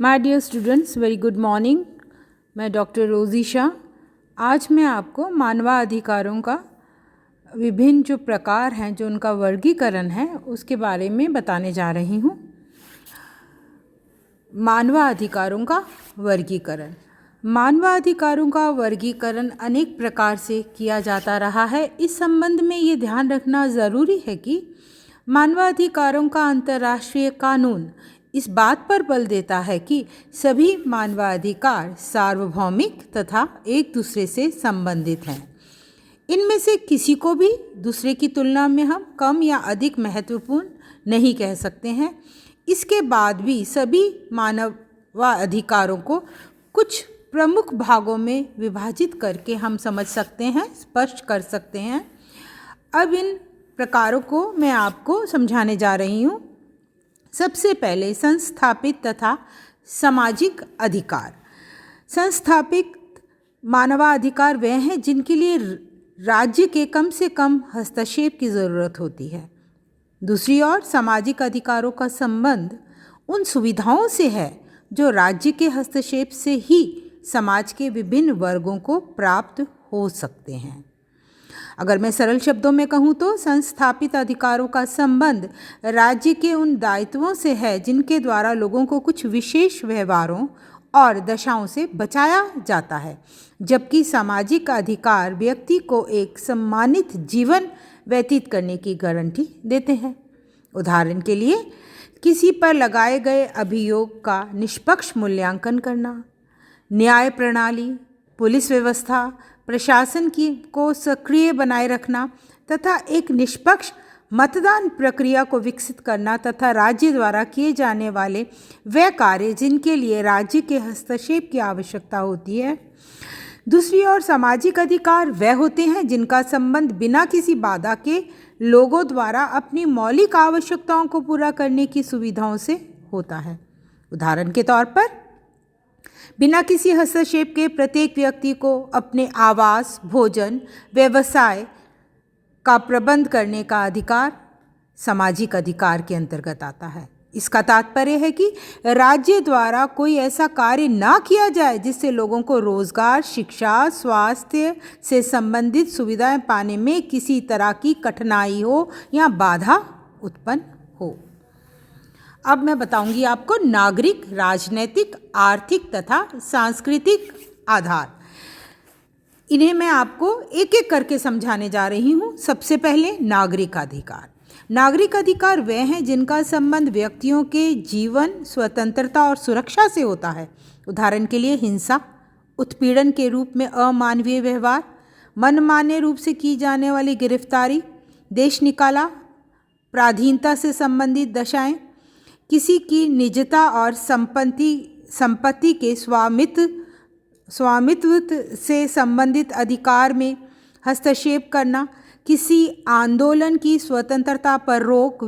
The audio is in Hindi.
My dear students, very good morning. मैं डॉक्टर रोज़ी शाह। आज मैं आपको मानवाधिकारों का विभिन्न जो प्रकार हैं, जो उनका वर्गीकरण है, उसके बारे में बताने जा रही हूँ। मानवाधिकारों का वर्गीकरण। मानवाधिकारों का वर्गीकरण अनेक प्रकार से किया जाता रहा है। इस संबंध में ये ध्यान रखना ज़रूरी है कि मानवाधिकारों का अंतर्राष्ट्रीय कानून इस बात पर बल देता है कि सभी मानवाधिकार सार्वभौमिक तथा एक दूसरे से संबंधित हैं। इनमें से किसी को भी दूसरे की तुलना में हम कम या अधिक महत्वपूर्ण नहीं कह सकते हैं। इसके बाद भी सभी मानवाधिकारों को कुछ प्रमुख भागों में विभाजित करके हम समझ सकते हैं, स्पष्ट कर सकते हैं। अब इन प्रकारों को मैं आपको समझाने जा रही हूँ। सबसे पहले संस्थापित तथा सामाजिक अधिकार। संस्थापित मानवाधिकार वह हैं जिनके लिए राज्य के कम से कम हस्तक्षेप की ज़रूरत होती है। दूसरी ओर सामाजिक अधिकारों का संबंध उन सुविधाओं से है जो राज्य के हस्तक्षेप से ही समाज के विभिन्न वर्गों को प्राप्त हो सकते हैं। अगर मैं सरल शब्दों में कहूँ तो संस्थापित अधिकारों का संबंध राज्य के उन दायित्वों से है जिनके द्वारा लोगों को कुछ विशेष व्यवहारों और दशाओं से बचाया जाता है, जबकि सामाजिक अधिकार व्यक्ति को एक सम्मानित जीवन व्यतीत करने की गारंटी देते हैं। उदाहरण के लिए किसी पर लगाए गए अभियोग का निष्पक्ष मूल्यांकन करना, न्याय प्रणाली, पुलिस व्यवस्था, प्रशासन को सक्रिय बनाए रखना तथा एक निष्पक्ष मतदान प्रक्रिया को विकसित करना तथा राज्य द्वारा किए जाने वाले वे कार्य जिनके लिए राज्य के हस्तक्षेप की आवश्यकता होती है। दूसरी ओर सामाजिक अधिकार वह होते हैं जिनका संबंध बिना किसी बाधा के लोगों द्वारा अपनी मौलिक आवश्यकताओं को पूरा करने की सुविधाओं से होता है। उदाहरण के तौर पर बिना किसी हस्तक्षेप के प्रत्येक व्यक्ति को अपने आवास, भोजन, व्यवसाय का प्रबंध करने का अधिकार सामाजिक अधिकार के अंतर्गत आता है। इसका तात्पर्य है कि राज्य द्वारा कोई ऐसा कार्य ना किया जाए जिससे लोगों को रोजगार, शिक्षा, स्वास्थ्य से संबंधित सुविधाएं पाने में किसी तरह की कठिनाई हो या बाधा उत्पन्न हो। अब मैं बताऊंगी आपको नागरिक, राजनैतिक, आर्थिक तथा सांस्कृतिक आधार। इन्हें मैं आपको एक एक करके समझाने जा रही हूँ। सबसे पहले नागरिक अधिकार। नागरिक अधिकार वे हैं जिनका संबंध व्यक्तियों के जीवन, स्वतंत्रता और सुरक्षा से होता है। उदाहरण के लिए हिंसा, उत्पीड़न के रूप में अमानवीय व्यवहार, मनमाने रूप से की जाने वाली गिरफ्तारी, देश निकाला, पराधीनता से संबंधित दशाएं, किसी की निजता और संपत्ति के स्वामित्व से संबंधित अधिकार में हस्तक्षेप करना, किसी आंदोलन की स्वतंत्रता पर रोक,